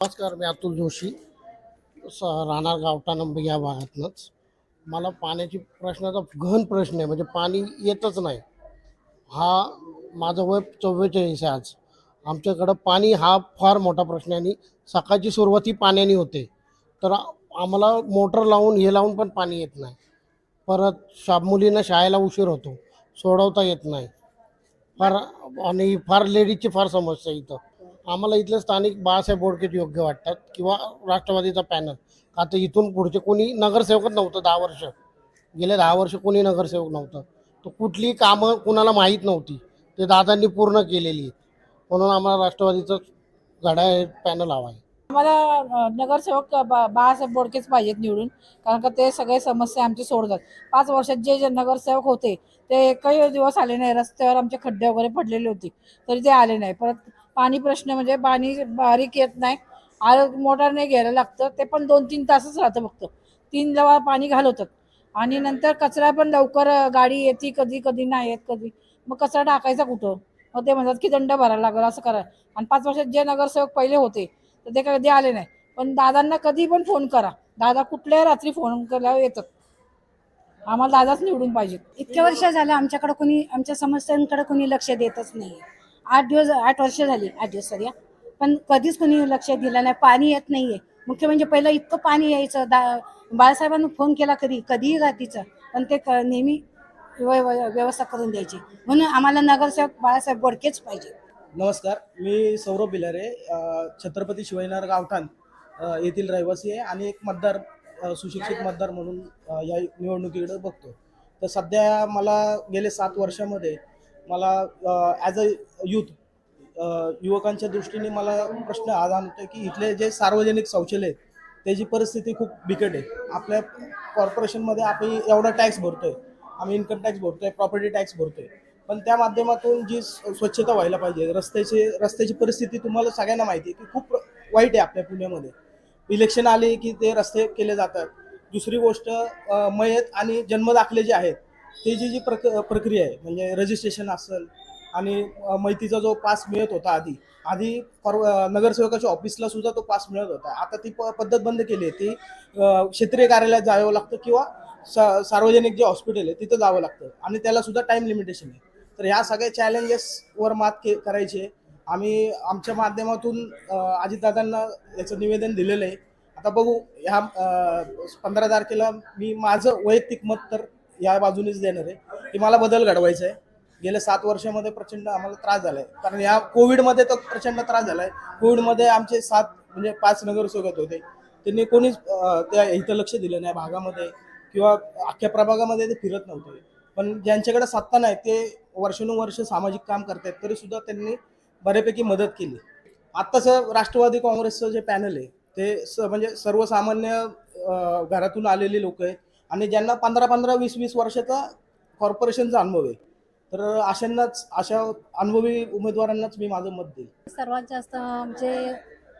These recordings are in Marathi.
नमस्कार, मी अतुल जोशी. राहणार गावठा नंबर या भागातनंच. मला पाण्याची प्रश्नाचा गहन प्रश्न आहे, म्हणजे पाणी येतच नाही. हा माझं वय 44 आहे आज. आमच्याकडं पाणी हा फार मोठा प्रश्न आहे आणि सकाळची सुरुवात ही पाण्याने होते. तर आम्हाला मोटर लावून हे लावून पण पाणी येत नाही. परत मुलींना शाळेला उशीर होतो, सोडवता येत नाही. फार आणि फार लेडीजची फार समस्या आहे इथं. आम्हाला इथले स्थानिक बाळासाहेब बोडकेच योग्य वाटतात किंवा राष्ट्रवादीचा पॅनल. का तर इथून पुढचे कोणी नगरसेवकच नव्हतं 10 वर्ष. गेले 10 वर्ष कोणी नगरसेवक नव्हतं. तर कुठलीही कामं कुणाला माहीत नव्हती, ते दादांनी पूर्ण केलेली आहेत. म्हणून आम्हाला राष्ट्रवादीचं घड्याळ पॅनल हवा आहे. आम्हाला नगरसेवक बाळासाहेब बोडकेच पाहिजेत निवडून. कारण का ते सगळे समस्या आमची सोडतात. 5 वर्षात जे नगरसेवक होते ते एकही दिवस आले नाही. रस्त्यावर आमचे खड्डे वगैरे पडलेले होते तरी ते आले नाही. परत पाणी प्रश्न म्हणजे पाणी बारीक येत नाही. मोटारने घ्यायला लागतं, ते पण 2-3 तासच राहतं फक्त. 3 पाणी घालवतात आणि नंतर कचरा पण लवकर गाडी येते, कधी कधी नाही येत कधी. मग कचरा टाकायचा कुठं? मग ते म्हणतात की दंड भरायला लागेल असं करा. आणि 5 वर्षात जे नगरसेवक पहिले होते तर ते कधी आले नाही. पण दादांना कधी पण फोन करा, दादा कुठल्याही रात्री फोन केल्यावर येतात. आम्हाला दादाच निवडून पाहिजे. इतक्या वर्ष झालं आमच्याकडे कोणी आमच्या समस्यांकडे कोणी लक्ष देतच नाही. 8 वर्ष झाली, 8 दिवस सॉरी, पण कधीच कोणी लक्ष दिलं नाही. पाणी येत नाहीये. मुख्य म्हणजे पहिलं इतकं पाणी यायचं. बाळासाहेबांना फोन केला कधीही रात्रीचं, पण ते नेहमी व्यवस्था करून द्यायची. म्हणून आम्हाला नगरसेवक बाळासाहेब बोडकेच पाहिजे. नमस्कार, मी सौरभ बिलारे, छत्रपती शिवाजीनगर गावठाण येथील रहिवासी आहे आणि एक मतदार, सुशिक्षित मतदार म्हणून या निवडणुकीकडे बघतो. तर सध्या मला गेले 7 वर्षामध्ये मला ॲज अ यूथ, युवकांच्या दृष्टीने मला प्रश्न हा जाणवतो की इथले जे सार्वजनिक शौचालय आहेत त्याची परिस्थिती खूप बिकट आहे. आपल्या कॉर्पोरेशनमध्ये आपण एवढा टॅक्स भरतोय, आम्ही इन्कम टॅक्स भरतोय, प्रॉपर्टी टॅक्स भरतोय, पण त्या माध्यमातून जी स्वच्छता व्हायला पाहिजे, रस्त्याची परिस्थिती तुम्हाला सगळ्यांना माहिती आहे की खूप वाईट आहे आपल्या पुण्यामध्ये. इलेक्शन आले की ते रस्ते केले जातात. दुसरी गोष्ट, मयत आणि जन्मदाखले जे आहेत त्याची जी प्रक्रिया आहे, म्हणजे रजिस्ट्रेशन असेल आणि मैतीचा जो पास मिळत होता आधी आधी नगरसेवकाच्या ऑफिसला सुद्धा तो पास मिळत होता. आता ती पद्धत बंद केली आहे. ती क्षेत्रीय कार्यालयात जावं लागतं किंवा सार्वजनिक जे हॉस्पिटल आहे तिथं जावं लागतं आणि त्याला सुद्धा टाइम लिमिटेशन आहे. तर ह्या सगळ्या चॅलेंजेसवर मात करायचे आम्ही आमच्या माध्यमातून अजितदादांना याचं निवेदन दिलेलं आहे. आता बघू, ह्या 15 तारखेला मी माझं वैयक्तिक मत तर या बाजूनेच देणार आहे की मला बदल घडवायचा आहे. गेल्या 7 वर्षामध्ये प्रचंड आम्हाला त्रास झालाय, कारण या कोविडमध्ये तर प्रचंड त्रास झालाय. कोविडमध्ये आमचे 7 म्हणजे 5 नगरसेवक होते, त्यांनी कोणीच त्या इथं लक्ष दिलं नाही भागामध्ये किंवा अख्ख्या प्रभागामध्ये ते फिरत नव्हते. पण ज्यांच्याकडे सत्ता नाही ते वर्षानुवर्ष सामाजिक काम करतात, तरी सुद्धा त्यांनी बऱ्यापैकी मदत केली. आत्ताचं राष्ट्रवादी काँग्रेसचं जे पॅनल आहे ते म्हणजे सर्वसामान्य घरातून आलेले लोक आहेत आणि ज्यांना 15-15, 20-20 वर्षाचा कॉर्पोरेशनचा अनुभव आहे. तर अशा अनुभवी उमेदवारांनाच मी माझं मत देईल. सर्वात जास्त म्हणजे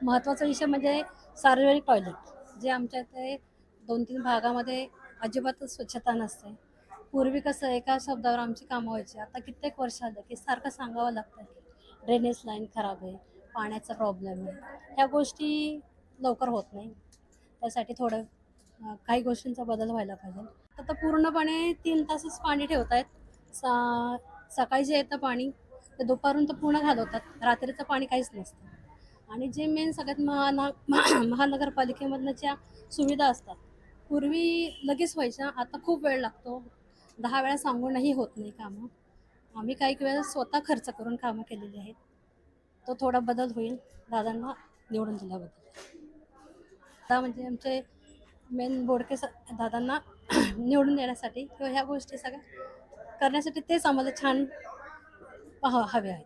महत्त्वाचा विषय म्हणजे सार्वजनिक टॉयलेट, जे आमच्या इथे 2-3 भागामध्ये अजिबातच स्वच्छता नसते. पूर्वी कसं एका शब्दावर आमची कामं व्हायची. आता कित्येक वर्ष आलं की सारखं सांगावं लागतं की ड्रेनेज लाईन खराब आहे, पाण्याचा प्रॉब्लेम आहे. ह्या गोष्टी लवकर होत नाही. त्यासाठी थोडं काही गोष्टींचा बदल व्हायला पाहिजे. आता पूर्णपणे 3 तासच पाणी ठेवत आहेत. सकाळी जे येतं पाणी ते दुपारून तर पूर्ण घालवतात. रात्रीचं पाणी काहीच नसतं. आणि जे मेन सगळ्यात महानगरपालिकेमधनं ज्या सुविधा असतात, पूर्वी लगेच व्हायच्या, आता खूप वेळ लागतो. 10 वेळा सांगूनही होत नाही कामं. आम्ही काही वेळा स्वतः खर्च करून कामं केलेली आहेत. तो थोडा बदल होईल दादांना निवडून दिल्याबद्दल. आता म्हणजे आमचे मेन बोडके दादांना निवडून देण्यासाठी किंवा ह्या गोष्टी सगळ्या करण्यासाठी तेच आम्हाला छान हवे आहेत.